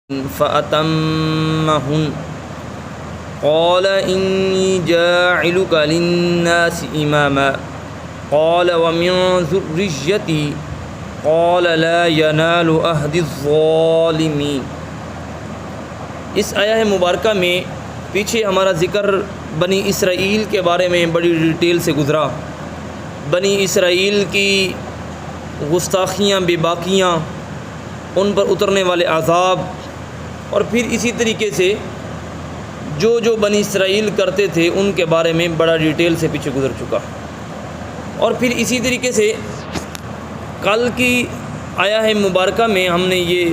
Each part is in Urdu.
فأتمهن قال إني جاعلك للناس إماما قال ومن ذريتي قال لا ينال عهد الظالمين۔ اس آیہ مبارکہ میں پیچھے ہمارا ذکر بنی اسرائیل کے بارے میں بڑی ڈیٹیل سے گزرا۔ بنی اسرائیل کی گستاخیاں، بے باکیاں، ان پر اترنے والے عذاب، اور پھر اسی طریقے سے جو بنی اسرائیل کرتے تھے ان کے بارے میں بڑا ڈیٹیل سے پیچھے گزر چکا۔ اور پھر اسی طریقے سے کل کی آیہ مبارکہ میں ہم نے یہ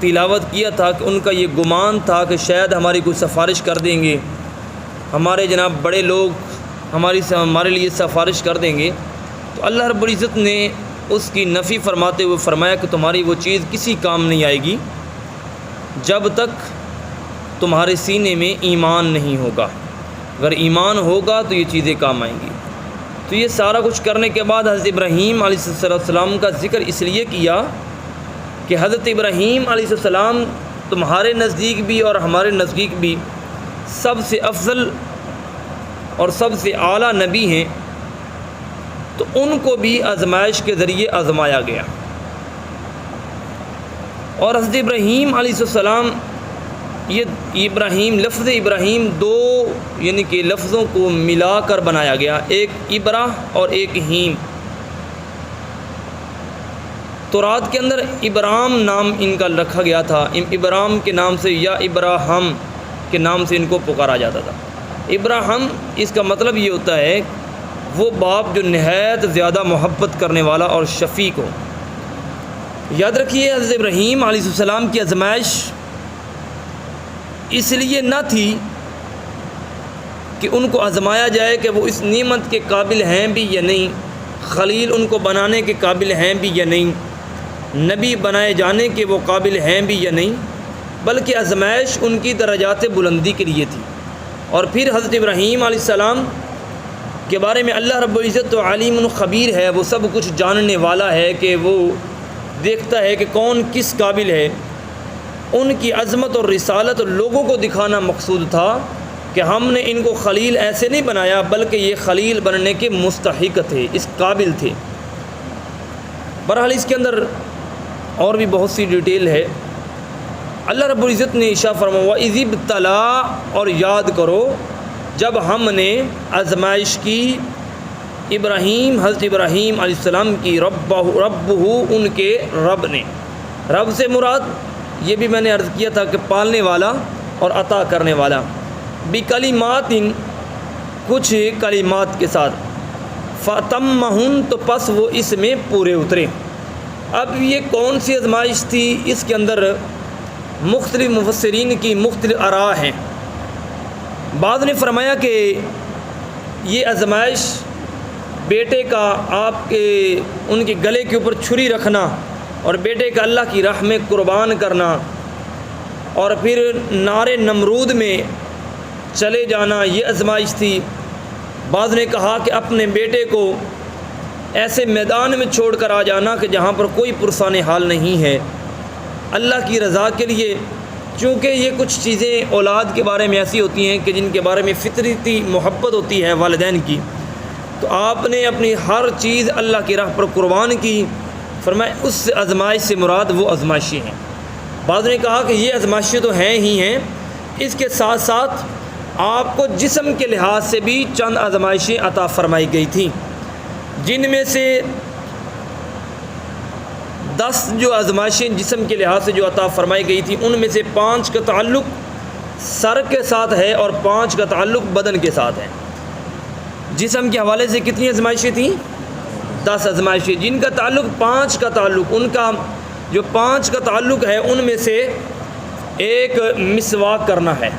تلاوت کیا تھا کہ ان کا یہ گمان تھا کہ شاید ہماری کوئی سفارش کر دیں گے، ہمارے جناب بڑے لوگ ہمارے لیے سفارش کر دیں گے۔ تو اللہ رب العزت نے اس کی نفی فرماتے ہوئے فرمایا کہ تمہاری وہ چیز کسی کام نہیں آئے گی جب تک تمہارے سینے میں ایمان نہیں ہوگا۔ اگر ایمان ہوگا تو یہ چیزیں کام آئیں گی۔ تو یہ سارا کچھ کرنے کے بعد حضرت ابراہیم علیہ السلام کا ذکر اس لیے کیا کہ حضرت ابراہیم علیہ السلام تمہارے نزدیک بھی اور ہمارے نزدیک بھی سب سے افضل اور سب سے اعلیٰ نبی ہیں، تو ان کو بھی آزمائش کے ذریعے آزمایا گیا۔ اور حضرت ابراہیم علیہ السلام، یہ ابراہیم، لفظ ابراہیم دو یعنی کہ لفظوں کو ملا کر بنایا گیا، ایک ابرا اور ایک ہیم۔ تورات کے اندر ابرام نام ان کا رکھا گیا تھا، ابرام کے نام سے یا ابراہم کے نام سے ان کو پکارا جاتا تھا۔ ابراہم اس کا مطلب یہ ہوتا ہے وہ باپ جو نہایت زیادہ محبت کرنے والا اور شفیق ہو۔ یاد رکھیے حضرت ابراہیم علیہ السلام کی آزمائش اس لیے نہ تھی کہ ان کو آزمایا جائے کہ وہ اس نعمت کے قابل ہیں بھی یا نہیں، خلیل ان کو بنانے کے قابل ہیں بھی یا نہیں، نبی بنائے جانے کے وہ قابل ہیں بھی یا نہیں، بلکہ آزمائش ان کی درجات بلندی کے لیے تھی۔ اور پھر حضرت ابراہیم علیہ السلام کے بارے میں اللہ رب العزت تو علیم خبیر ہے، وہ سب کچھ جاننے والا ہے کہ وہ دیکھتا ہے کہ کون کس قابل ہے۔ ان کی عظمت اور رسالت لوگوں کو دکھانا مقصود تھا کہ ہم نے ان کو خلیل ایسے نہیں بنایا، بلکہ یہ خلیل بننے کے مستحق تھے، اس قابل تھے۔ بہرحال اس کے اندر اور بھی بہت سی ڈیٹیل ہے۔ اللہ رب العزت نے ارشاد فرمایا وَإِذِ ابْتَلَىٰ، اور یاد کرو جب ہم نے آزمائش کی ابراہیم، حضرت ابراہیم علیہ السلام کی ربہ ان کے رب نے۔ رب سے مراد یہ بھی میں نے عرض کیا تھا کہ پالنے والا اور عطا کرنے والا، بکلمات، کچھ کلمات کے ساتھ، فَأَتَمَّهُنْ، تو پس وہ اس میں پورے اترے۔ اب یہ کون سی آزمائش تھی؟ اس کے اندر مختلف مفسرین کی مختلف آراء ہیں۔ بعض نے فرمایا کہ یہ آزمائش بیٹے کا آپ کے ان کے گلے کے اوپر چھری رکھنا اور بیٹے کا اللہ کی راہ میں قربان کرنا اور پھر نار نمرود میں چلے جانا، یہ آزمائش تھی۔ بعض نے کہا کہ اپنے بیٹے کو ایسے میدان میں چھوڑ کر آ جانا کہ جہاں پر کوئی پرسان حال نہیں ہے، اللہ کی رضا کے لیے، چونکہ یہ کچھ چیزیں اولاد کے بارے میں ایسی ہوتی ہیں کہ جن کے بارے میں فطرتی محبت ہوتی ہے والدین کی، تو آپ نے اپنی ہر چیز اللہ کی راہ پر قربان کی۔ فرمایا اس آزمائش سے مراد وہ آزمائشیں ہیں۔ بعض نے کہا کہ یہ آزمائشیں تو ہیں ہی ہیں، اس کے ساتھ ساتھ آپ کو جسم کے لحاظ سے بھی چند آزمائشیں عطا فرمائی گئی تھیں، جن میں سے 10 جو آزمائشیں جسم کے لحاظ سے جو عطا فرمائی گئی تھی، ان میں سے 5 کا تعلق سر کے ساتھ ہے اور 5 کا تعلق بدن کے ساتھ ہے۔ جسم کے حوالے سے کتنی آزمائشیں تھیں؟ 10 آزمائشیں، جن کا تعلق 5 کا تعلق، ان کا جو 5 کا تعلق ہے ان میں سے ایک مسواک کرنا ہے،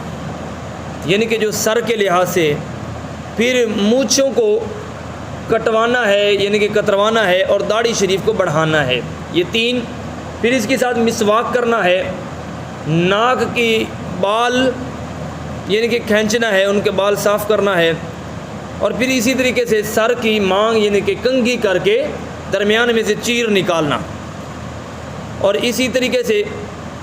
یعنی کہ جو سر کے لحاظ سے، پھر مونچھوں کو کٹوانا ہے یعنی کہ کتروانا ہے، اور داڑھی شریف کو بڑھانا ہے، یہ 3۔ پھر اس کے ساتھ مسواک کرنا ہے، ناک کی بال یعنی کہ کھینچنا ہے، ان کے بال صاف کرنا ہے، اور پھر اسی طریقے سے سر کی مانگ یعنی کہ کنگھی کر کے درمیان میں سے چیر نکالنا، اور اسی طریقے سے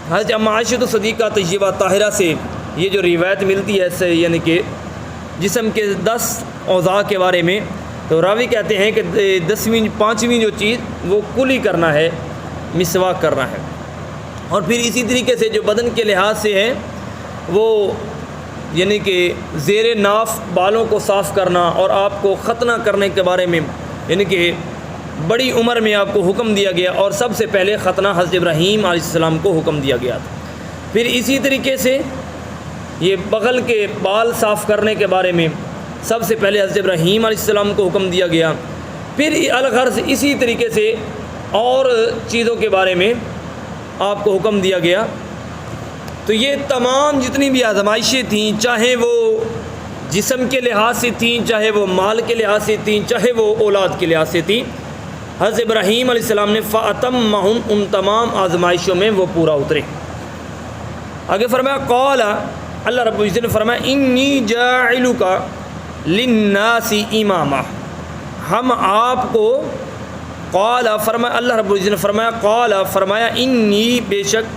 حضرت ام عائشہ صدیقہ طیبہ طاہرہ سے یہ جو روایت ملتی ہے سے یعنی کہ جسم کے 10 اعضاء کے بارے میں، تو راوی کہتے ہیں کہ 5ویں جو چیز وہ کلی کرنا ہے، مسواک کرنا ہے، اور پھر اسی طریقے سے جو بدن کے لحاظ سے ہے وہ یعنی کہ زیر ناف بالوں کو صاف کرنا، اور آپ کو ختنہ کرنے کے بارے میں یعنی کہ بڑی عمر میں آپ کو حکم دیا گیا، اور سب سے پہلے ختنہ حضرت ابراہیم علیہ السلام کو حکم دیا گیا تھا۔ پھر اسی طریقے سے یہ بغل کے بال صاف کرنے کے بارے میں سب سے پہلے حضرت ابراہیم علیہ السلام کو حکم دیا گیا۔ پھر الغرض اسی طریقے سے اور چیزوں کے بارے میں آپ کو حکم دیا گیا۔ تو یہ تمام جتنی بھی آزمائشیں تھیں، چاہے وہ جسم کے لحاظ سے تھیں، چاہے وہ مال کے لحاظ سے تھیں، چاہے وہ اولاد کے لحاظ سے تھیں، حضرت ابراہیم علیہ السلام نے فَأَتَمَّهُمْ ان تمام آزمائشوں میں وہ پورا اترے۔ آگے فرمایا قال، اللہ رب العزت نے فرمایا انی جاعلک للناس اماما، ہم آپ کو قال فرمایا، اللہ رب العزت نے فرمایا قال فرمایا انی بے شک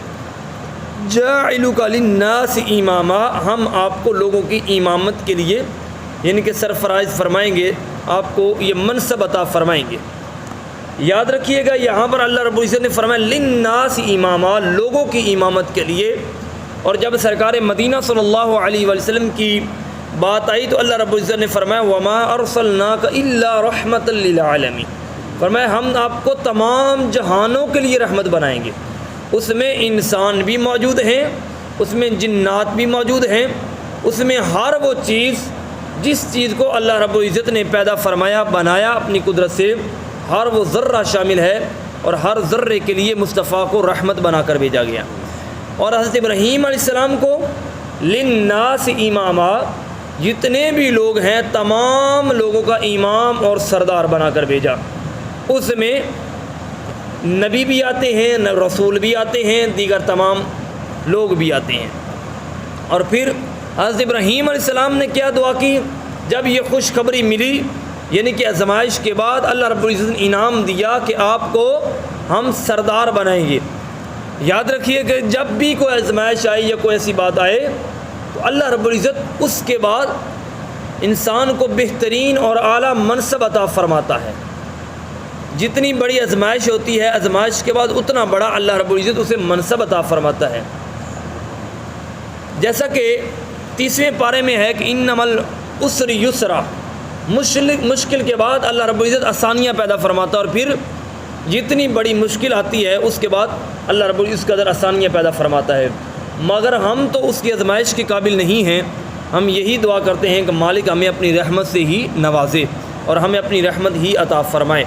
جاعلک للناس اماما، ہم آپ کو لوگوں کی امامت کے لیے یعنی کہ سرفراز فرمائیں گے، آپ کو یہ منصب عطا فرمائیں گے۔ یاد رکھیے گا یہاں پر اللہ رب العزت نے فرمایا للناس اماما، لوگوں کی امامت کے لیے، اور جب سرکار مدینہ صلی اللہ علیہ وسلم کی بات آئی تو اللہ رب العزت نے فرمایا وما ارسلناک الا رحمۃ للعالمین، فرمایا ہم آپ کو تمام جہانوں کے لیے رحمت بنائیں گے۔ اس میں انسان بھی موجود ہیں، اس میں جنات بھی موجود ہیں، اس میں ہر وہ چیز جس چیز کو اللہ رب العزت نے پیدا فرمایا بنایا اپنی قدرت سے، ہر وہ ذرہ شامل ہے، اور ہر ذرے کے لیے مصطفیٰ کو رحمت بنا کر بھیجا گیا۔ اور حضرت ابراہیم علیہ السلام کو للناس اماما، جتنے بھی لوگ ہیں تمام لوگوں کا امام اور سردار بنا کر بھیجا۔ اس میں نبی بھی آتے ہیں، رسول بھی آتے ہیں، دیگر تمام لوگ بھی آتے ہیں۔ اور پھر حضرت ابراہیم علیہ السلام نے کیا دعا کی جب یہ خوشخبری ملی، یعنی کہ آزمائش کے بعد اللہ رب العزت نے انعام دیا کہ آپ کو ہم سردار بنائیں گے۔ یاد رکھیے کہ جب بھی کوئی آزمائش آئے یا کوئی ایسی بات آئے تو اللہ رب العزت اس کے بعد انسان کو بہترین اور اعلیٰ منصب عطا فرماتا ہے۔ جتنی بڑی آزمائش ہوتی ہے، آزمائش کے بعد اتنا بڑا اللہ رب العزت اسے منصب عطا فرماتا ہے۔ جیسا کہ 30ویں پارے میں ہے کہ انما العسر یسرا، مشکل کے بعد اللہ رب العزت آسانیاں پیدا فرماتا ہے، اور پھر جتنی بڑی مشکل آتی ہے اس کے بعد اللہ رب العزت اس قدر آسانیاں پیدا فرماتا ہے۔ مگر ہم تو اس کی آزمائش کے قابل نہیں ہیں، ہم یہی دعا کرتے ہیں کہ مالک ہمیں اپنی رحمت سے ہی نوازے اور ہمیں اپنی رحمت ہی عطا فرمائے۔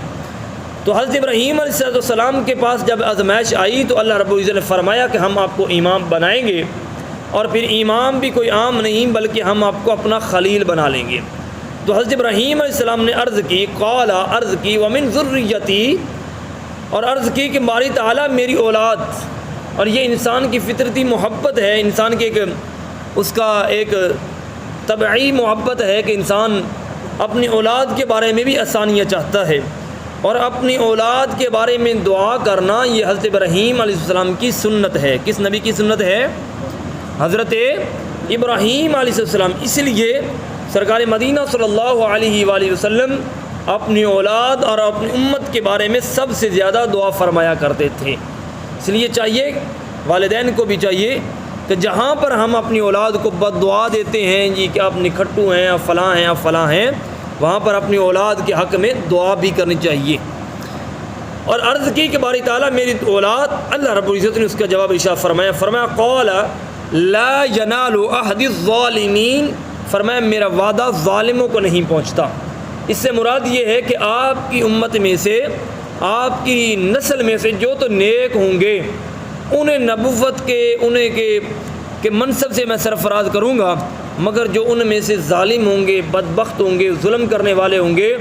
تو حضرت ابراہیم علیہ السلام کے پاس جب آزمائش آئی تو اللہ رب العزت نے فرمایا کہ ہم آپ کو امام بنائیں گے، اور پھر امام بھی کوئی عام نہیں بلکہ ہم آپ کو اپنا خلیل بنا لیں گے۔ تو حضرت ابراہیم علیہ السلام نے عرض کی قال، عرض کی ومن ذریتی، اور عرض کی کہ باری تعالیٰ میری اولاد، اور یہ انسان کی فطرتی محبت ہے، انسان کی اس کا ایک طبعی محبت ہے کہ انسان اپنی اولاد کے بارے میں بھی آسانیاں چاہتا ہے، اور اپنی اولاد کے بارے میں دعا کرنا یہ حضرت ابراہیم علیہ السلام کی سنت ہے۔ کس نبی کی سنت ہے؟ حضرت ابراہیم علیہ السلام۔ اس لیے سرکار مدینہ صلی اللہ علیہ وآلہ وسلم اپنی اولاد اور اپنی امت کے بارے میں سب سے زیادہ دعا فرمایا کرتے تھے۔ اس لیے چاہیے والدین کو بھی چاہیے کہ جہاں پر ہم اپنی اولاد کو بد دعا دیتے ہیں جی کہ آپ نکھٹو ہیں، آپ فلاں ہیں، آپ فلاں ہیں، وہاں پر اپنی اولاد کے حق میں دعا بھی کرنی چاہیے۔ اور عرض کی کہ باری تعالیٰ میری اولاد، اللہ رب العزت نے اس کا جواب ارشاد فرمایا قال لا ینال عہد الظالمین، فرمایا میرا وعدہ ظالموں کو نہیں پہنچتا۔ اس سے مراد یہ ہے کہ آپ کی امت میں سے، آپ کی نسل میں سے جو تو نیک ہوں گے انہیں نبوت کے منصب سے میں سرفراز کروں گا، مگر جو ان میں سے ظالم ہوں گے، بدبخت ہوں گے، ظلم کرنے والے ہوں گے،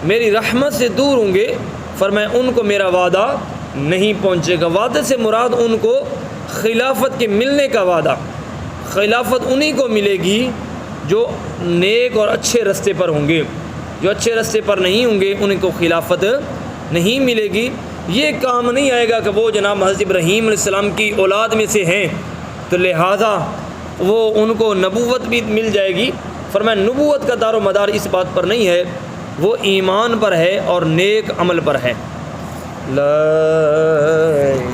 میری رحمت سے دور ہوں گے، فرمایا ان کو میرا وعدہ نہیں پہنچے گا۔ وعدے سے مراد ان کو خلافت کے ملنے کا وعدہ، خلافت انہی کو ملے گی جو نیک اور اچھے رستے پر ہوں گے، جو اچھے رستے پر نہیں ہوں گے ان کو خلافت نہیں ملے گی۔ یہ کام نہیں آئے گا کہ وہ جناب حضرت ابراہیم علیہ السلام کی اولاد میں سے ہیں تو لہٰذا وہ ان کو نبوت بھی مل جائے گی۔ فرمایا نبوت کا دار و مدار اس بات پر نہیں ہے، وہ ایمان پر ہے اور نیک عمل پر ہے۔ لا